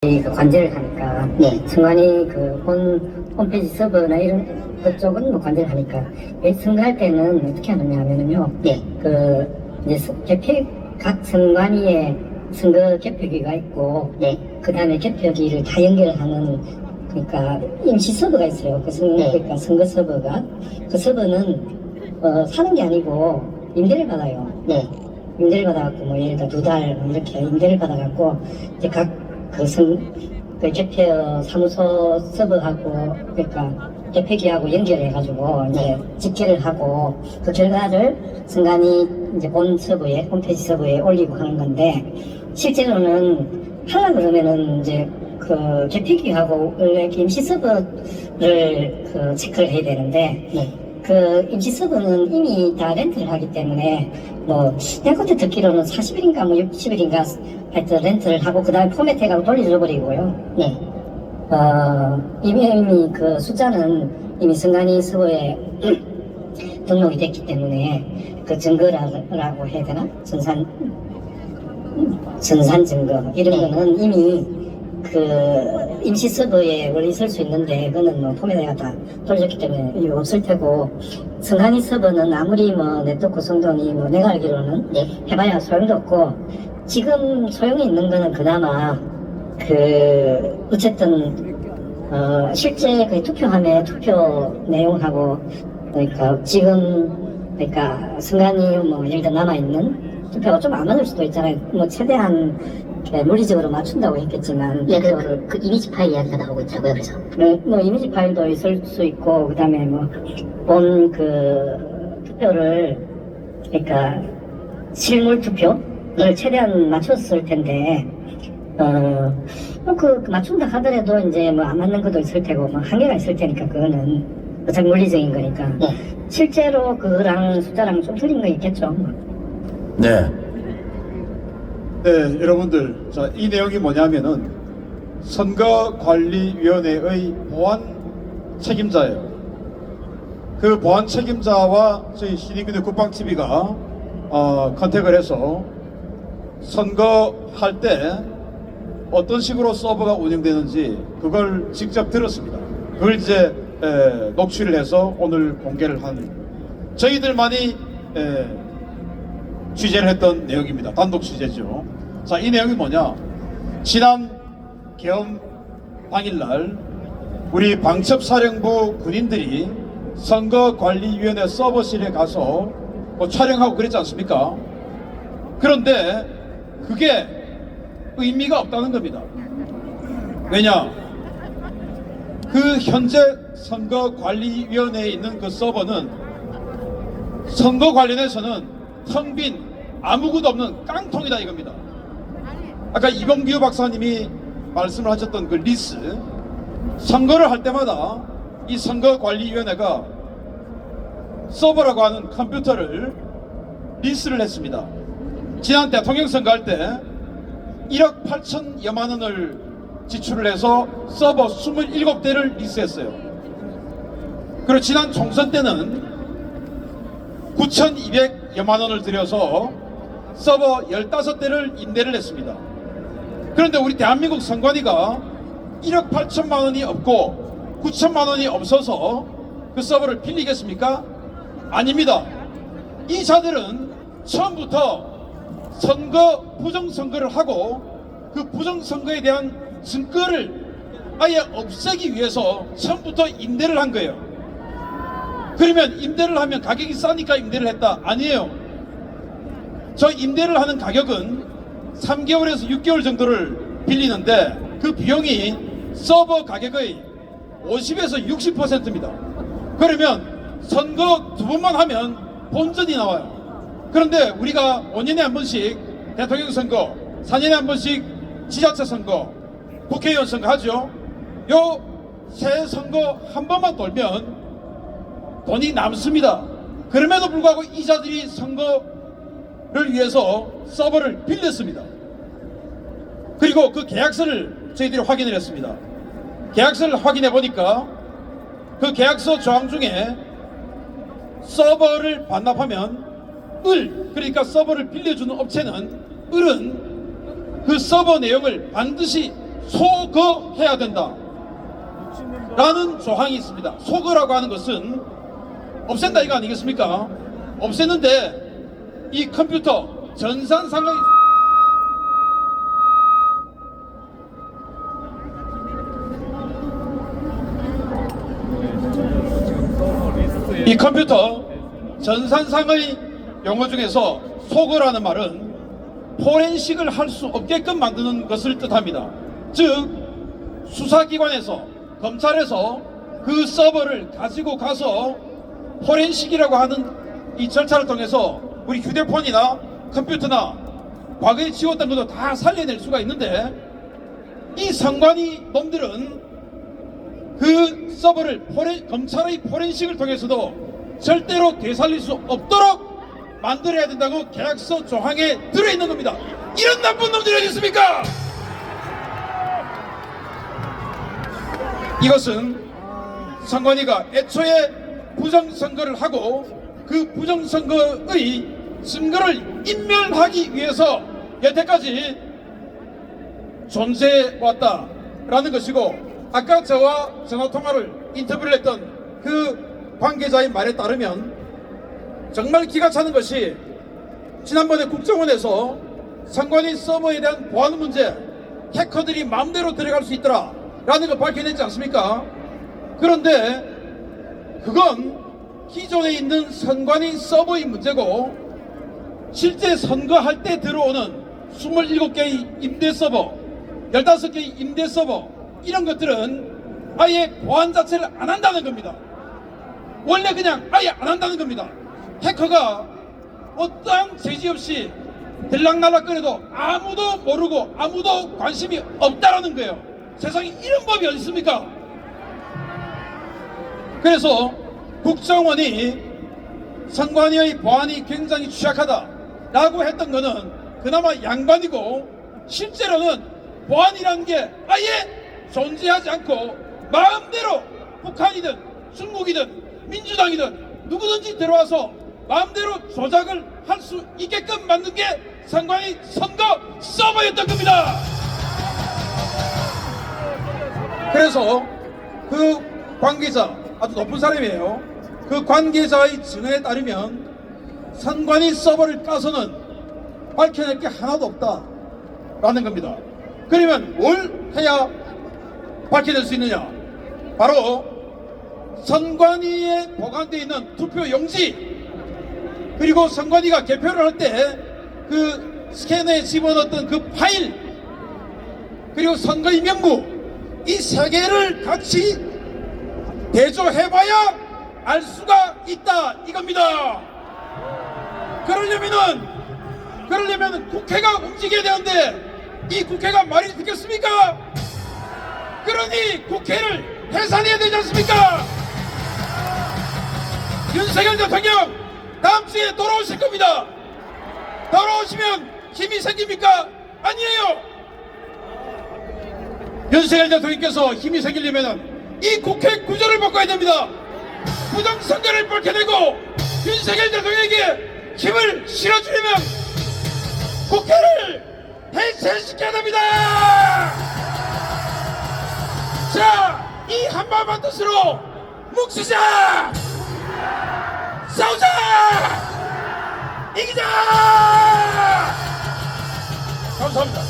그 관제를 하니까 선관위 그 홈페이지 서버나 이런 그쪽은 뭐 관제를 하니까 선거할 때는 어떻게 하느냐 하면은요. 그 이제 각 선관위에 선거 개표기가 있고 그 다음에 개표기를 다 연결하는 그러니까 임시 서버가 있어요. 그러니까 선거 서버가 그 서버는 사는 게 아니고 임대를 받아요. 임대를 받아갖고 뭐 예를 들어 2달 뭐 이렇게 임대를 받아갖고 이제 그 개표 사무소 서버하고 그러니까 개표기하고 연결해가지고 이제 집계를 하고 그 결과를 선관위 이제 본 서버에 홈페이지 서버에 올리고 하는 건데 실제로는 하려 그러면은 이제 그 개표기하고 원래 임시 서버를 그 체크를 해야 되는데 그 임시 서버는 이미 다 렌트를 하기 때문에 뭐 내가 그때 듣기로는 40일인가 뭐 60일인가 하여튼 렌트를 하고 그 다음에 포맷 해가지고 돌려줘버리고요. 이미 그 숫자는 이미 선관위 서버에 등록이 됐기 때문에 그 증거라고 해야 되나? 전산 증거 이런 거는 이미 그 임시 서버에 원래 있을 수 있는데 그거는 뭐 포맷해가 다 돌려줬기 때문에 이거 없을 테고 선관위 서버는 아무리 뭐 네트워크 구성동이 뭐 내가 알기로는 해봐야 소용도 없고 지금 소용이 있는 거는 그나마 그 어쨌든 실제 그 투표함에 투표 내용하고 그러니까 지금 그러니까 선관위 뭐 예를 들어 남아있는 투표가 좀 안 맞을 수도 있잖아요. 뭐 최대한 물리적으로 맞춘다고 했겠지만 그 이미지 파일 이야기가 나오고 있더라고요. 그래서 뭐 이미지 파일도 있을 수 있고 그 다음에 뭐 본 그 투표를 그러니까 실물 투표를 최대한 맞췄을 텐데 그 맞춘다 하더라도 이제 뭐 안 맞는 것도 있을 테고 뭐 한계가 있을 테니까 그거는 어차피 물리적인 거니까 실제로 그거랑 숫자랑 좀 틀린 거 있겠죠. 네. 네, 여러분들, 자, 이 내용이 뭐냐면은 선거관리위원회의 보안 책임자예요. 그 보안 책임자와 저희 신인근의 국방TV가 컨택을 해서 선거할 때 어떤 식으로 서버가 운영되는지 그걸 직접 들었습니다. 그걸 이제 녹취를 해서 오늘 공개를 한 저희들만이 취재를 했던 내용입니다. 단독 취재죠. 자, 이 내용이 뭐냐? 지난 계엄 당일날 우리 방첩사령부 군인들이 선거관리위원회 서버실에 가서 뭐 촬영하고 그랬지 않습니까? 그런데 그게 의미가 없다는 겁니다. 왜냐? 그 현재 선거관리위원회에 있는 그 서버는 선거 관련해서는 텅 빈 아무것도 없는 깡통이다 이겁니다. 아까 이범규 박사님이 말씀을 하셨던 그 리스, 선거를 할 때마다 이 선거관리위원회가 서버라고 하는 컴퓨터를 리스를 했습니다. 지난 대통령 선거 할 때 1억 8천여만 원을 지출을 해서 서버 27대를 리스했어요. 그리고 지난 총선 때는 9,200여만 원을 들여서 서버 15대를 임대를 했습니다. 그런데 우리 대한민국 선관위가 1억 8천만 원이 없고 9천만 원이 없어서 그 서버를 빌리겠습니까? 아닙니다. 이 자들은 처음부터 선거 부정선거를 하고 그 부정선거에 대한 증거를 아예 없애기 위해서 처음부터 임대를 한 거예요. 그러면 임대를 하면 가격이 싸니까 임대를 했다? 아니에요. 저 임대를 하는 가격은 3개월에서 6개월 정도를 빌리는데 그 비용이 서버 가격의 50에서 60%입니다. 그러면 선거 2번만 하면 본전이 나와요. 그런데 우리가 5년에 한 번씩 대통령 선거, 4년에 한 번씩 지자체 선거, 국회의원 선거 하죠. 요 새 선거 한 번만 돌면 돈이 남습니다. 그럼에도 불구하고 이 자들이 선거를 위해서 서버를 빌렸습니다. 그리고 그 계약서를 저희들이 확인을 했습니다. 계약서를 확인해 보니까 그 계약서 조항 중에 서버를 반납하면 그러니까 서버를 빌려주는 업체는 그 서버 내용을 반드시 소거해야 된다 라는 조항이 있습니다. 소거라고 하는 것은 없앤다 이거 아니겠습니까? 없앴는데 이 컴퓨터 전산상의 이 컴퓨터 전산상의 용어 중에서 소거라는 말은 포렌식을 할 수 없게끔 만드는 것을 뜻합니다. 즉 수사기관에서 검찰에서 그 서버를 가지고 가서 포렌식이라고 하는 이 절차를 통해서 우리 휴대폰이나 컴퓨터나 과거에 지웠던 것도 다 살려낼 수가 있는데 이 선관위 놈들은 그 서버를 검찰의 포렌식을 통해서도 절대로 되살릴 수 없도록 만들어야 된다고 계약서 조항에 들어있는 겁니다. 이런 나쁜 놈들이 어디 있습니까? 이것은 선관위가 애초에 부정선거를 하고 그 부정선거의 증거를 인멸하기 위해서 여태까지 존재해왔다라는 것이고, 아까 저와 전화통화를 인터뷰를 했던 그 관계자의 말에 따르면 정말 기가 차는 것이 지난번에 국정원에서 선관위 서버에 대한 보안 문제, 해커들이 마음대로 들어갈 수 있더라 라는 걸 밝혀냈지 않습니까? 그런데 그건 기존에 있는 선관위 서버의 문제고, 실제 선거할 때 들어오는 27개의 임대 서버, 15개의 임대 서버, 이런 것들은 아예 보안 자체를 안 한다는 겁니다. 원래 그냥 아예 안 한다는 겁니다. 해커가 어떠한 제지 없이 들락날락거려도 아무도 모르고 아무도 관심이 없다라는 거예요. 세상에 이런 법이 어디 있습니까? 그래서 국정원이 선관위의 보안이 굉장히 취약하다라고 했던 거는 그나마 양반이고, 실제로는 보안이라는 게 아예 존재하지 않고 마음대로 북한이든 중국이든 민주당이든 누구든지 들어와서 마음대로 조작을 할 수 있게끔 만든 게 선관위 선거 서버였던 겁니다. 그래서 그 관계자, 아주 높은 사람이에요. 그 관계자의 증언에 따르면 선관위 서버를 까서는 밝혀낼 게 하나도 없다라는 겁니다. 그러면 뭘 해야 밝혀낼 수 있느냐? 바로 선관위에 보관되어 있는 투표 용지, 그리고 선관위가 개표를 할 때 그 스캐너에 집어넣었던 그 파일, 그리고 선거인 명부, 이 세 개를 같이 대조해봐야 알 수가 있다 이겁니다. 그러려면은 국회가 움직여야 되는데 이 국회가 말이 듣겠습니까? 그러니 국회를 해산해야 되지 않습니까? 윤석열 대통령 다음 주에 돌아오실 겁니다. 돌아오시면 힘이 생깁니까? 아니에요. 윤석열 대통령께서 힘이 생기려면 이 국회 구조를 바꿔야 됩니다. 부정선거를 밝혀내고 윤석열 대통령에게 힘을 실어주려면 국회를 해체시켜야 됩니다. 자, 이 한마음 뜻으로 묵시자! 싸우자! 이기자! 감사합니다.